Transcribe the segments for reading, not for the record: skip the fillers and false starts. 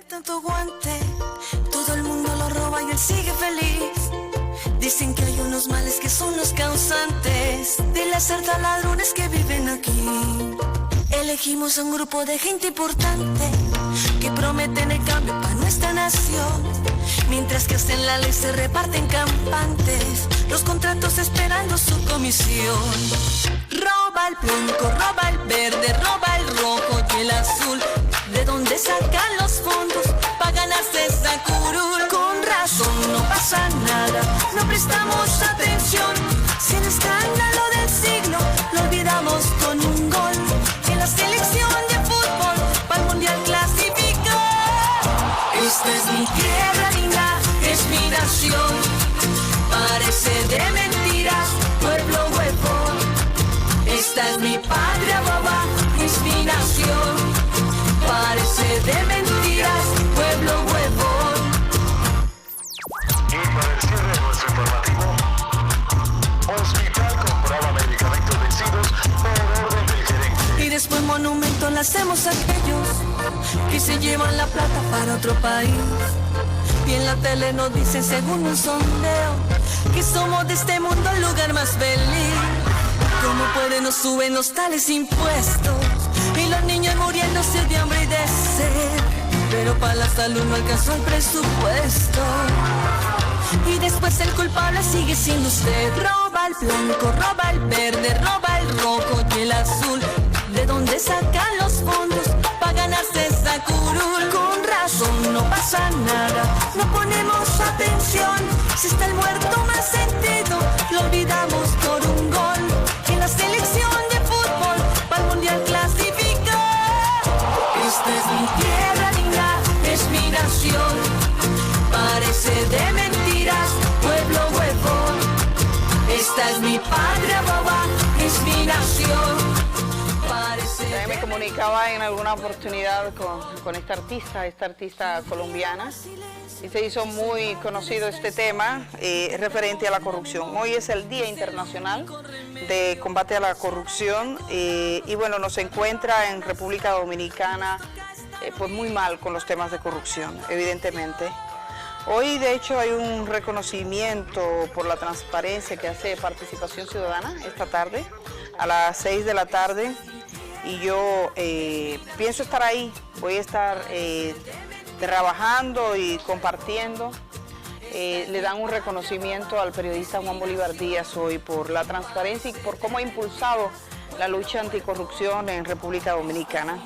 Tanto guante, todo el mundo lo roba y él sigue feliz. Dicen que hay unos males que son los causantes de las cerdas ladrones que viven aquí. Elegimos a un grupo de gente importante que prometen el cambio para nuestra nación. Mientras que hacen la ley se reparten campantes, los contratos esperando su comisión. Roba el blanco, roba el verde, roba el rojo y el azul. ¿De dónde sacan los fondos para ganarse esa curul? Con razón no pasa nada, no prestamos atención. Si el escándalo del siglo lo olvidamos con un gol. En la selección de fútbol para el mundial clasificó. Esta es mi tierra linda, es mi nación. Parece de mentiras, pueblo huevón. Esta es mi patria boba, es mi nación. Parece de mentiras, pueblo huevón. Y para el cierre de nuestro informativo, hospital compraba medicamentos vencidos por orden del gerente. Y después monumento le hacemos a aquellos que se llevan la plata para otro país. Y en la tele nos dicen según un sondeo que somos de este mundo el lugar más feliz. ¿Cómo pueden nos suben los tales impuestos? Y los niños muriéndose de hambre y de sed. Pero para la salud no alcanzó el presupuesto. Y después el culpable sigue siendo usted. Roba el blanco, roba el verde, roba el rojo y el azul. ¿De dónde sacan los fondos para ganarse esa curul? Con razón no pasa nada, no ponemos atención. Si está el muerto más sentido, lo olvidamos por un gol. En la selección de fútbol para el mundial clasificó. Esta es mi tierra linda, es mi nación. Parece de mentiras, pueblo huevón. Esta es mi patria boba, es mi nación. Me comunicaba en alguna oportunidad con esta artista colombiana, y se hizo muy conocido este tema referente a la corrupción. Hoy es el Día Internacional de Combate a la Corrupción y bueno, nos encuentra en República Dominicana pues muy mal con los temas de corrupción, evidentemente. Hoy de hecho hay un reconocimiento por la transparencia que hace Participación Ciudadana esta tarde a las 6 de la tarde. Y yo pienso estar ahí, voy a estar trabajando y compartiendo. Le dan un reconocimiento al periodista Juan Bolívar Díaz hoy por la transparencia y por cómo ha impulsado la lucha anticorrupción en República Dominicana.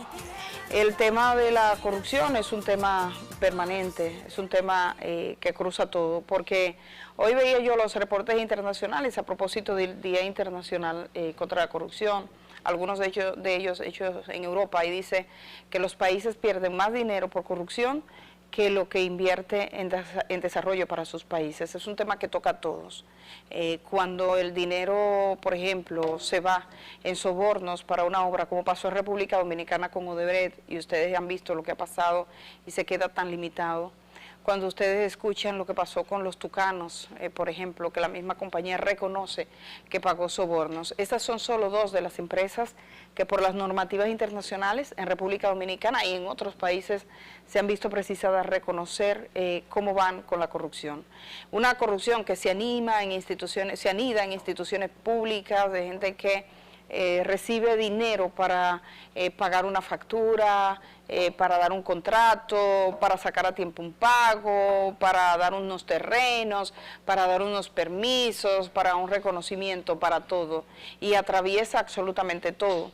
El tema de la corrupción es un tema permanente, es un tema que cruza todo, porque hoy veía yo los reportes internacionales a propósito del Día Internacional contra la Corrupción, algunos de ellos hechos en Europa, y dice que los países pierden más dinero por corrupción que lo que invierte en desarrollo para sus países. Es un tema que toca a todos. Cuando el dinero, por ejemplo, se va en sobornos para una obra, como pasó en República Dominicana con Odebrecht, y ustedes han visto lo que ha pasado y se queda tan limitado. Cuando ustedes escuchan lo que pasó con los Tucanos, por ejemplo, que la misma compañía reconoce que pagó sobornos. Estas son solo dos de las empresas que por las normativas internacionales en República Dominicana y en otros países se han visto precisadas a reconocer cómo van con la corrupción. Una corrupción que se anida en instituciones públicas, de gente que recibe dinero para pagar una factura, para dar un contrato, para sacar a tiempo un pago, para dar unos terrenos, para dar unos permisos, para un reconocimiento, para todo, y atraviesa absolutamente todo.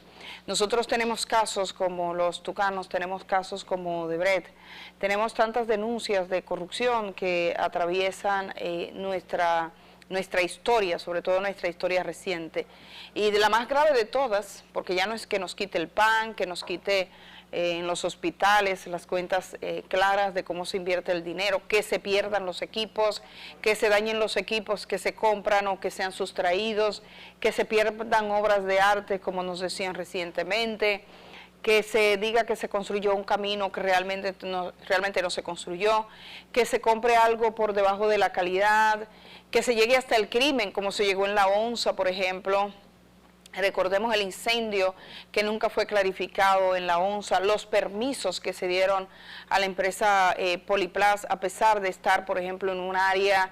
Nosotros tenemos casos como los Tucanos, tenemos casos como Odebrecht, tenemos tantas denuncias de corrupción que atraviesan nuestra historia, sobre todo nuestra historia reciente. Y de la más grave de todas, porque ya no es que nos quite el pan, que nos quite en los hospitales las cuentas claras de cómo se invierte el dinero, que se pierdan los equipos, que se dañen los equipos que se compran o que sean sustraídos, que se pierdan obras de arte, como nos decían recientemente, que se diga que se construyó un camino que realmente no se construyó, que se compre algo por debajo de la calidad, que se llegue hasta el crimen, como se llegó en la ONSA, por ejemplo, Recordemos el incendio que nunca fue clarificado en la ONSA, los permisos que se dieron a la empresa Poliplas, a pesar de estar, por ejemplo, en un área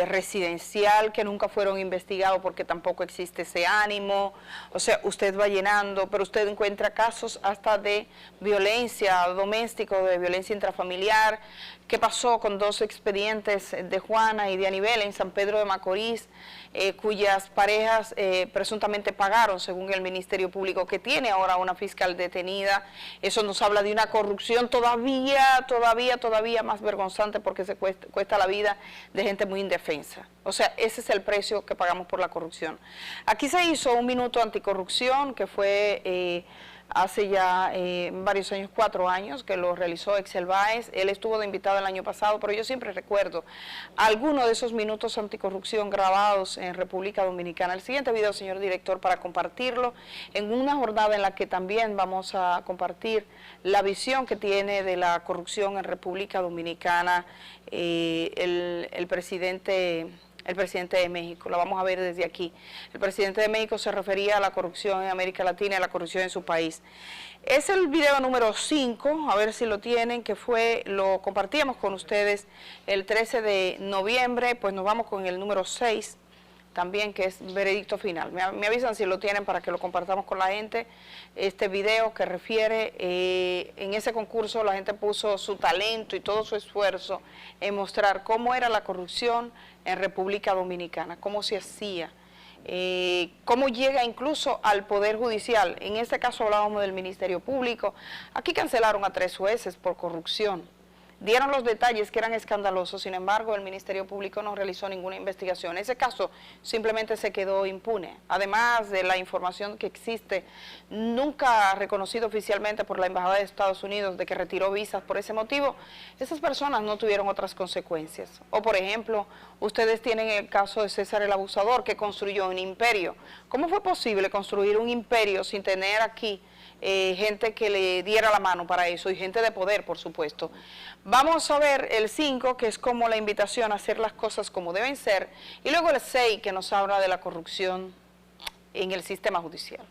residencial, que nunca fueron investigados porque tampoco existe ese ánimo. O sea, usted va llenando, pero usted encuentra casos hasta de violencia doméstica, de violencia intrafamiliar. ¿Qué pasó con 2 expedientes de Juana y de Anibel en San Pedro de Macorís, cuyas parejas presuntamente pagaron, según el Ministerio Público, que tiene ahora una fiscal detenida? Eso nos habla de una corrupción todavía más vergonzante, porque se cuesta la vida de gente muy indefensa. O sea, ese es el precio que pagamos por la corrupción. Aquí se hizo un minuto anticorrupción, que fue hace ya varios años, 4 años, que lo realizó Excel Báez. Él estuvo de invitado el año pasado, pero yo siempre recuerdo algunos de esos minutos anticorrupción grabados en República Dominicana. El siguiente video, señor director, para compartirlo en una jornada en la que también vamos a compartir la visión que tiene de la corrupción en República Dominicana el presidente de México. Lo vamos a ver desde aquí. El presidente de México se refería a la corrupción en América Latina y a la corrupción en su país. Es el video número 5, a ver si lo tienen, que lo compartíamos con ustedes el 13 de noviembre, pues nos vamos con el número 6 también, que es veredicto final. Me avisan si lo tienen para que lo compartamos con la gente. Este video que refiere, en ese concurso la gente puso su talento y todo su esfuerzo en mostrar cómo era la corrupción en República Dominicana, cómo se hacía, cómo llega incluso al Poder Judicial. En este caso hablábamos del Ministerio Público. Aquí cancelaron a 3 jueces por corrupción. Dieron los detalles que eran escandalosos, sin embargo el Ministerio Público no realizó ninguna investigación. Ese caso simplemente se quedó impune. Además de la información que existe, nunca reconocido oficialmente por la Embajada de Estados Unidos, de que retiró visas por ese motivo, esas personas no tuvieron otras consecuencias. O por ejemplo, ustedes tienen el caso de César el Abusador, que construyó un imperio. ¿Cómo fue posible construir un imperio sin tener aquí gente que le diera la mano para eso, y gente de poder, por supuesto? Vamos a ver el 5, que es como la invitación a hacer las cosas como deben ser, y luego el 6, que nos habla de la corrupción en el sistema judicial.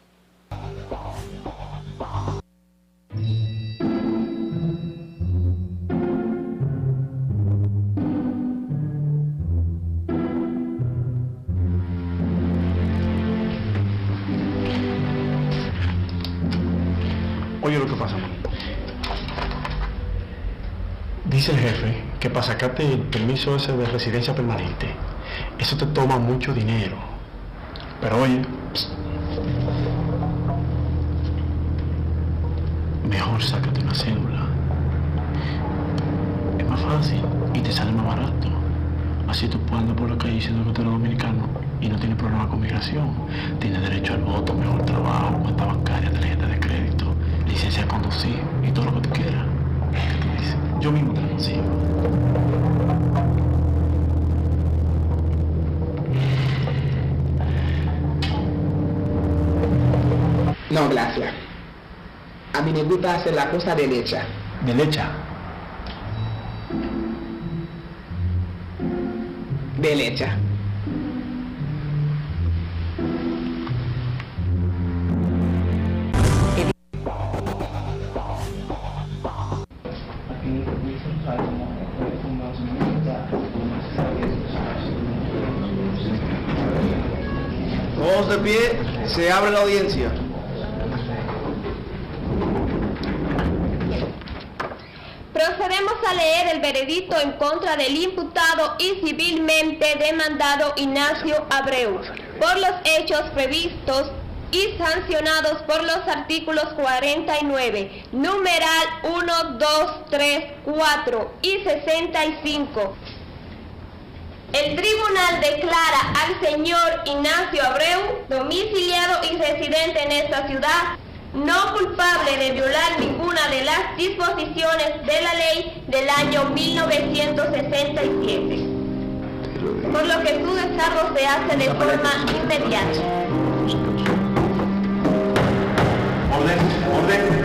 Oye, lo que pasa, man. Dice el jefe que para sacarte el permiso ese de residencia permanente, eso te toma mucho dinero. Pero oye, mejor sácate una cédula. Es más fácil y te sale más barato. Así tú puedes andar por la calle diciendo que tú eres dominicano y no tienes problema con migración. Tienes derecho al voto, mejor trabajo, cuenta bancaria, tarjeta de crédito, licencia de conducir y todo lo que tú quieras. ¿Qué tú dices? Yo mismo te lo consigo. No, gracias. A mí me gusta hacer la cosa derecha. ¿Derecha? Derecha. Todos de pie, se abre la audiencia. Procedemos a leer el veredicto en contra del imputado y civilmente demandado Ignacio Abreu por los hechos previstos y sancionados por los artículos 49, numeral 1, 2, 3, 4 y 65. El tribunal declara al señor Ignacio Abreu, domiciliado y residente en esta ciudad, no culpable de violar ninguna de las disposiciones de la ley del año 1967, por lo que su descargo se hace de forma inmediata. Orden, orden.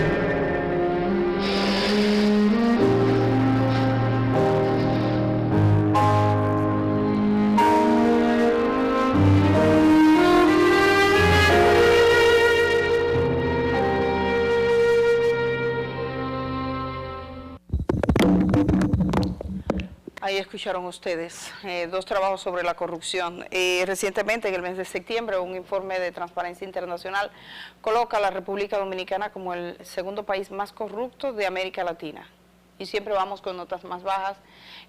Ahí escucharon ustedes dos trabajos sobre la corrupción. Recientemente, en el mes de septiembre, un informe de Transparencia Internacional coloca a la República Dominicana como el segundo país más corrupto de América Latina. Y siempre vamos con notas más bajas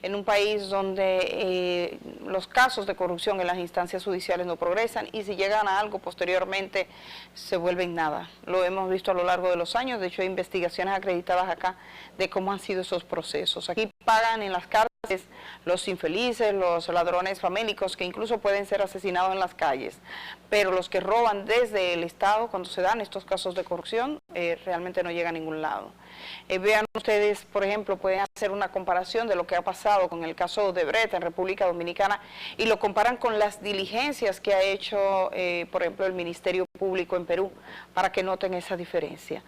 en un país donde los casos de corrupción en las instancias judiciales no progresan y si llegan a algo posteriormente se vuelven nada. Lo hemos visto a lo largo de los años, de hecho hay investigaciones acreditadas acá de cómo han sido esos procesos. Aquí pagan en las cárceles los infelices, los ladrones famélicos que incluso pueden ser asesinados en las calles, pero los que roban desde el Estado, cuando se dan estos casos de corrupción, realmente no llega a ningún lado. Vean ustedes, por ejemplo, pueden hacer una comparación de lo que ha pasado con el caso de Odebrecht en República Dominicana y lo comparan con las diligencias que ha hecho, por ejemplo, el Ministerio Público en Perú, para que noten esa diferencia.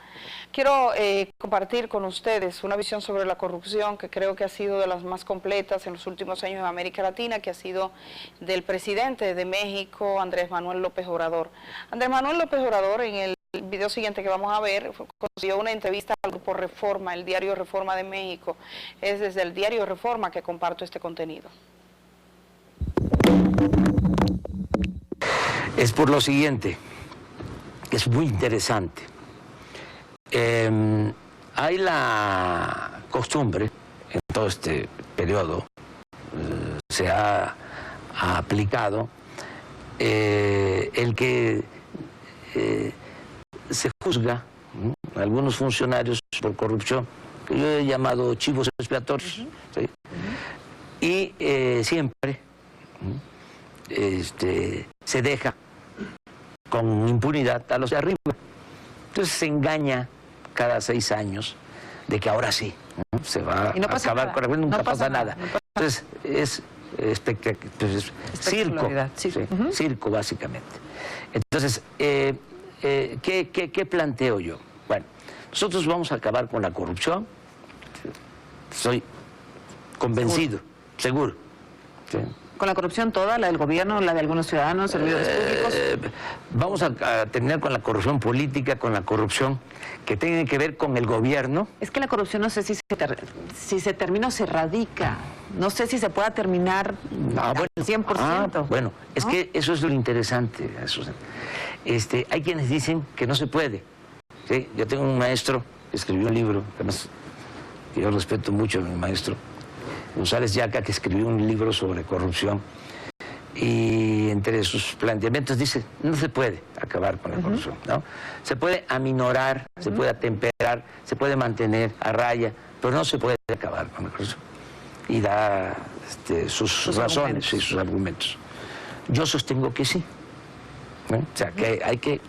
Quiero compartir con ustedes una visión sobre la corrupción que creo que ha sido de las más completas en los últimos años en América Latina, que ha sido del presidente de México, Andrés Manuel López Obrador. Andrés Manuel López Obrador, en el video siguiente que vamos a ver, concedió una entrevista al Grupo Reforma, el diario Reforma de México. Es desde el diario Reforma que comparto este contenido. Es por lo siguiente, que es muy interesante. Hay la costumbre, en todo este periodo, se ha aplicado el que se juzga a algunos funcionarios por corrupción, que yo he llamado chivos expiatorios, ¿sí? Y siempre se deja con impunidad a los de arriba. Entonces se engaña cada 6 años de que ahora sí, ¿no? Se va no a acabar con la nunca pasa nada. No pasa. Entonces es circo, sí. Sí, circo básicamente. Entonces, ¿qué planteo yo? Bueno, nosotros vamos a acabar con la corrupción, soy convencido, seguro. ¿Sí? ¿Con la corrupción toda, la del gobierno, la de algunos ciudadanos, servidores públicos? Vamos a terminar con la corrupción política, con la corrupción que tiene que ver con el gobierno. Es que la corrupción no sé si se termina o se erradica. No sé si se pueda terminar al 100%. Bueno, es ¿no? que eso es lo interesante, Susana. Hay quienes dicen que no se puede. ¿Sí? Yo tengo un maestro que escribió un libro, además que yo respeto mucho a mi maestro, González Yaca, que escribió un libro sobre corrupción y entre sus planteamientos dice, no se puede acabar con la corrupción, ¿no? Se puede aminorar, se puede atemperar, se puede mantener a raya, pero no se puede acabar con la corrupción. Y da sus razones y sus argumentos. Yo sostengo que sí, ¿no? O sea, que hay que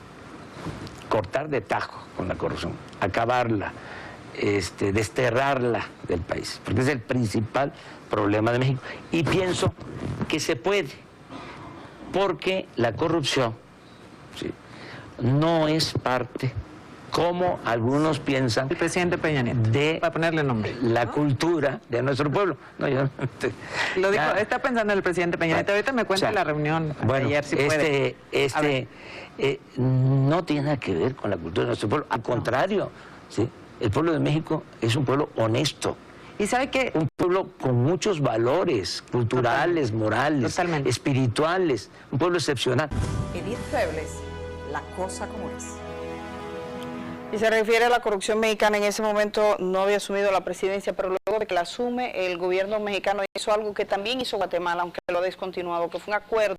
cortar de tajo con la corrupción, acabarla, desterrarla del país, porque es el principal problema de México. Y pienso que se puede, porque la corrupción, ¿sí?, no es parte, como algunos piensan, el presidente Peña Nieto, de para ponerle nombre, la cultura de nuestro pueblo. No, yo, lo dijo, está pensando en el presidente Peña Nieto. Ahorita me cuenta la reunión de ayer, si puede. No tiene nada que ver con la cultura de nuestro pueblo, al contrario, ¿sí? El pueblo de México es un pueblo honesto. ¿Y sabe qué? Un pueblo con muchos valores culturales, morales, espirituales, un pueblo excepcional. Edith Febles, la cosa como es. Y se refiere a la corrupción mexicana. En ese momento no había asumido la presidencia, pero luego de que la asume, el gobierno mexicano hizo algo que también hizo Guatemala, aunque lo ha descontinuado, que fue un acuerdo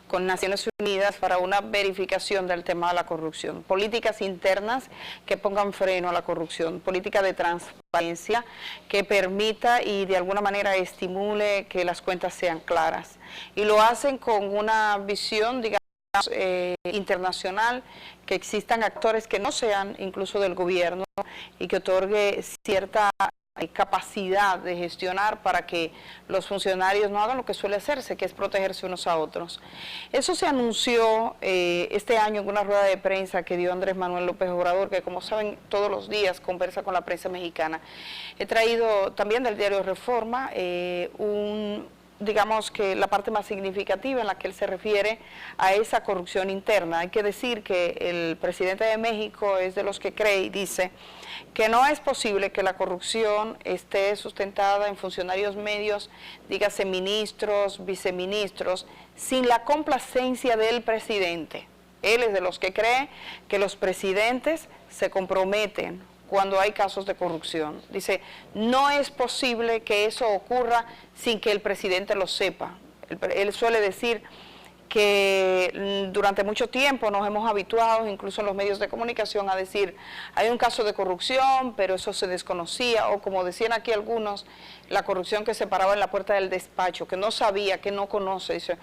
con Naciones Unidas para una verificación del tema de la corrupción. Políticas internas que pongan freno a la corrupción, política de transparencia que permita y de alguna manera estimule que las cuentas sean claras. Y lo hacen con una visión, digamos, internacional, que existan actores que no sean incluso del gobierno y que otorgue cierta capacidad de gestionar para que los funcionarios no hagan lo que suele hacerse, que es protegerse unos a otros. Eso se anunció este año en una rueda de prensa que dio Andrés Manuel López Obrador, que como saben todos los días conversa con la prensa mexicana. He traído también del diario Reforma un digamos que la parte más significativa en la que él se refiere a esa corrupción interna. Hay que decir que el presidente de México es de los que cree y dice que no es posible que la corrupción esté sustentada en funcionarios medios, dígase ministros, viceministros, sin la complacencia del presidente. Él es de los que cree que los presidentes se comprometen cuando hay casos de corrupción. Dice, no es posible que eso ocurra sin que el presidente lo sepa. Él suele decir que durante mucho tiempo nos hemos habituado, incluso en los medios de comunicación, a decir, hay un caso de corrupción, pero eso se desconocía, o como decían aquí algunos, la corrupción que se paraba en la puerta del despacho, que no sabía, que no conoce. Dice,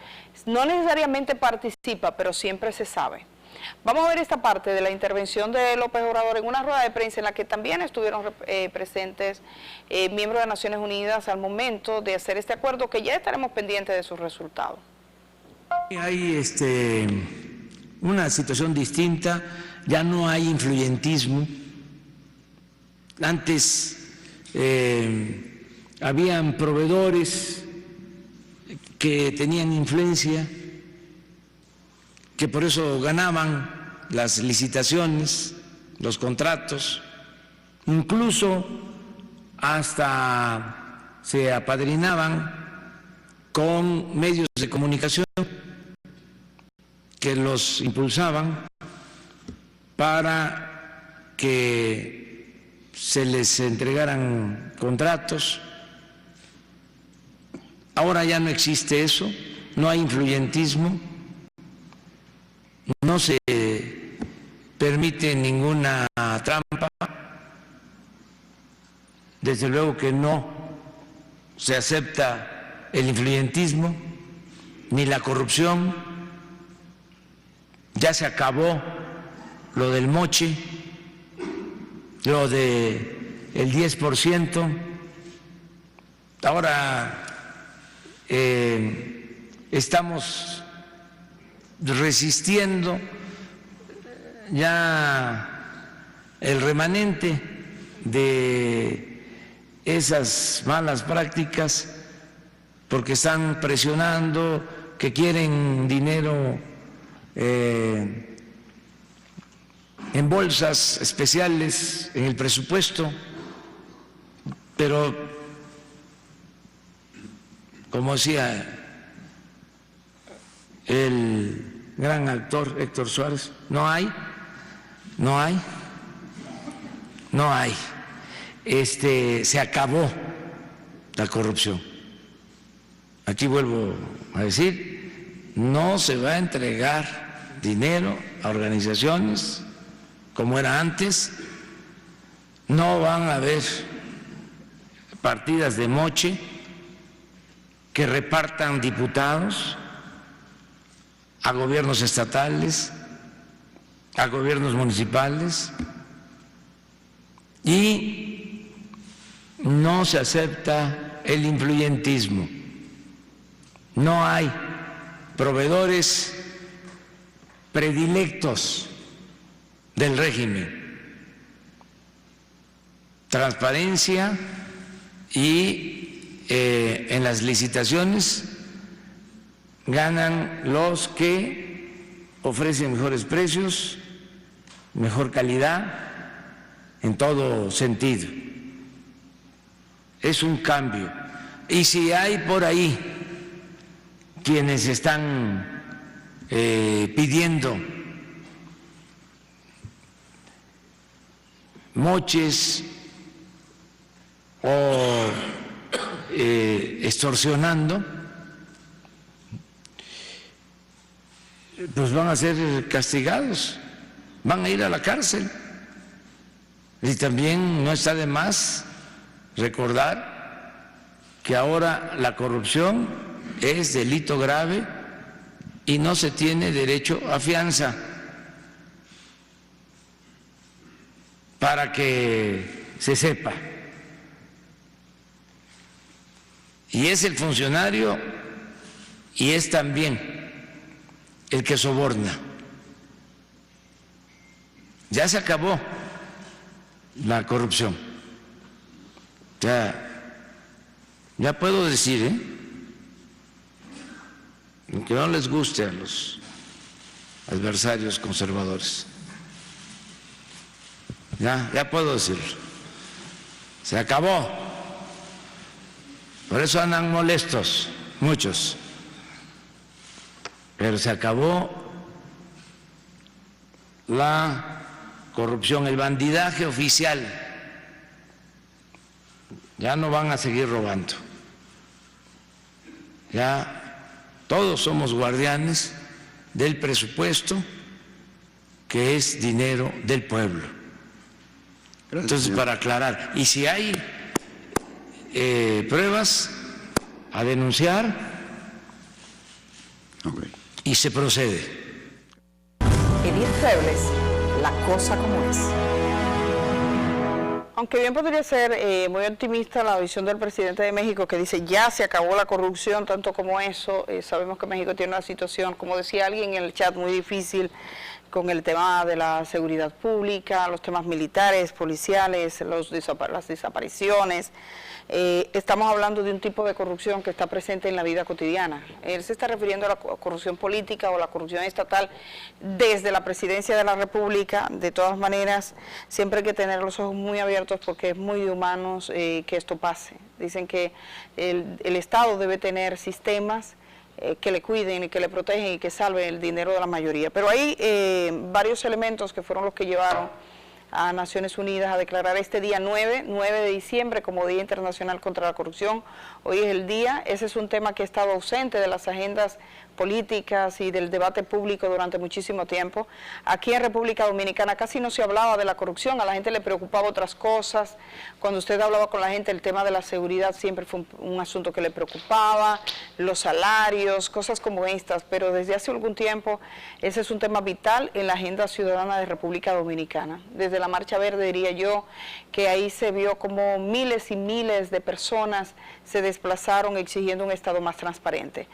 no necesariamente participa, pero siempre se sabe. Vamos a ver esta parte de la intervención de López Obrador en una rueda de prensa en la que también estuvieron presentes miembros de Naciones Unidas al momento de hacer este acuerdo, que ya estaremos pendientes de sus resultados. Hay una situación distinta, ya no hay influyentismo. Antes habían proveedores que tenían influencia, que por eso ganaban las licitaciones, los contratos, incluso hasta se apadrinaban con medios de comunicación que los impulsaban para que se les entregaran contratos. Ahora ya no existe eso, no hay influyentismo. No se permite ninguna trampa, desde luego que no se acepta el influyentismo ni la corrupción. Ya se acabó lo del moche, lo del 10%. Ahora estamos resistiendo ya el remanente de esas malas prácticas, porque están presionando, que quieren dinero en bolsas especiales en el presupuesto, pero como decía el gran actor Héctor Suárez, no hay. Se acabó la corrupción. Aquí vuelvo a decir, no se va a entregar dinero a organizaciones como era antes, no van a haber partidas de moche que repartan diputados a gobiernos estatales, a gobiernos municipales, y no se acepta el influyentismo. No hay proveedores predilectos del régimen. Transparencia y en las licitaciones ganan los que ofrecen mejores precios, mejor calidad, en todo sentido. Es un cambio. Y si hay por ahí quienes están pidiendo moches o extorsionando, pues van a ser castigados, van a ir a la cárcel. Y también no está de más recordar que ahora la corrupción es delito grave y no se tiene derecho a fianza, para que se sepa. Y es el funcionario y es también el que soborna. Ya se acabó la corrupción. Ya puedo decir, aunque no les guste a los adversarios conservadores. Ya puedo decirlo. Se acabó. Por eso andan molestos muchos. Pero se acabó la corrupción, el bandidaje oficial. Ya no van a seguir robando. Ya todos somos guardianes del presupuesto, que es dinero del pueblo. Entonces, para aclarar, y si hay pruebas, a denunciar, y se procede. Edith Febles, la cosa como es. Aunque bien podría ser muy optimista la visión del presidente de México, que dice ya se acabó la corrupción, tanto como eso, sabemos que México tiene una situación, como decía alguien en el chat, muy difícil con el tema de la seguridad pública, los temas militares, policiales, las desapariciones. Estamos hablando de un tipo de corrupción que está presente en la vida cotidiana. Él se está refiriendo a la corrupción política o la corrupción estatal desde la presidencia de la República. De todas maneras, siempre hay que tener los ojos muy abiertos porque es muy de humanos que esto pase. Dicen que el Estado debe tener sistemas que le cuiden y que le protegen y que salven el dinero de la mayoría. Pero hay varios elementos que fueron los que llevaron a Naciones Unidas a declarar este día 9 de diciembre como Día Internacional contra la Corrupción. Hoy es el día, ese es un tema que ha estado ausente de las agendas políticas y del debate público durante muchísimo tiempo. Aquí en República Dominicana casi no se hablaba de la corrupción, a la gente le preocupaba otras cosas. Cuando usted hablaba con la gente, el tema de la seguridad siempre fue un asunto que le preocupaba, los salarios, cosas como estas, pero desde hace algún tiempo ese es un tema vital en la agenda ciudadana de República Dominicana. Desde la Marcha Verde, diría yo, que ahí se vio como miles y miles de personas se desplazaron exigiendo un Estado más transparente.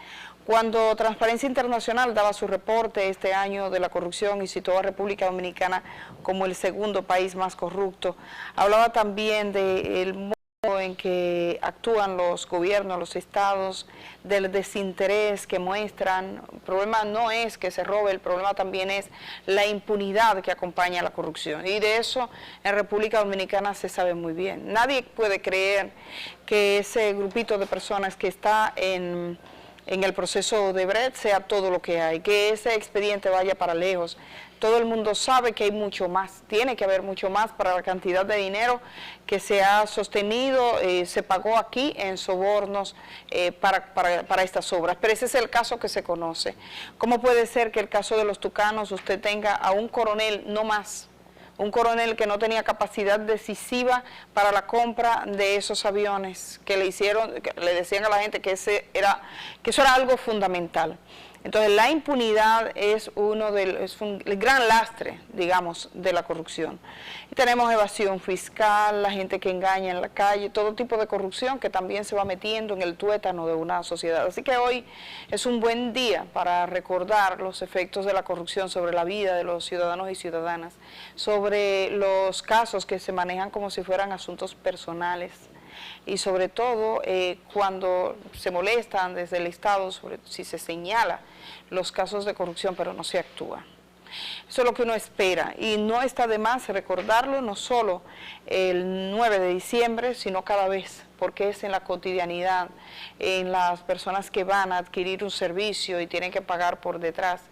Cuando Transparencia Internacional daba su reporte este año de la corrupción y citó a República Dominicana como el segundo país más corrupto, hablaba también del modo en que actúan los gobiernos, los estados, del desinterés que muestran. El problema no es que se robe, el problema también es la impunidad que acompaña a la corrupción. Y de eso en República Dominicana se sabe muy bien. Nadie puede creer que ese grupito de personas que está en el proceso de Brecht sea todo lo que hay, que ese expediente vaya para lejos. Todo el mundo sabe que hay mucho más, tiene que haber mucho más para la cantidad de dinero que se ha sostenido, se pagó aquí en sobornos para estas obras. Pero ese es el caso que se conoce. ¿Cómo puede ser que el caso de los tucanos usted tenga a un coronel, no más, un coronel que no tenía capacidad decisiva para la compra de esos aviones que le hicieron, que le decían a la gente que eso era algo fundamental? Entonces la impunidad es el gran lastre, digamos, de la corrupción. Y tenemos evasión fiscal, la gente que engaña en la calle, todo tipo de corrupción que también se va metiendo en el tuétano de una sociedad. Así que hoy es un buen día para recordar los efectos de la corrupción sobre la vida de los ciudadanos y ciudadanas, sobre los casos que se manejan como si fueran asuntos personales. Y sobre todo cuando se molestan desde el Estado, si se señala los casos de corrupción pero no se actúa. Eso es lo que uno espera y no está de más recordarlo no solo el 9 de diciembre, sino cada vez, porque es en la cotidianidad, en las personas que van a adquirir un servicio y tienen que pagar por detrás,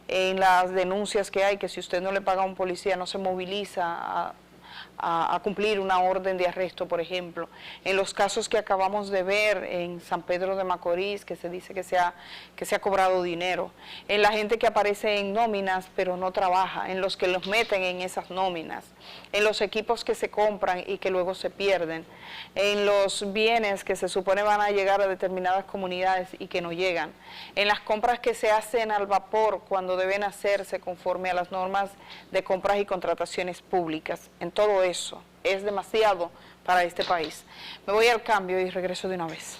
en las denuncias que hay, que si usted no le paga a un policía no se moviliza a cumplir una orden de arresto, por ejemplo, en los casos que acabamos de ver en San Pedro de Macorís, que se dice que se ha cobrado dinero, en la gente que aparece en nóminas pero no trabaja, en los que los meten en esas nóminas, en los equipos que se compran y que luego se pierden, en los bienes que se supone van a llegar a determinadas comunidades y que no llegan, en las compras que se hacen al vapor cuando deben hacerse conforme a las normas de compras y contrataciones públicas. En todo eso es demasiado para este país. Me voy al cambio y regreso de una vez.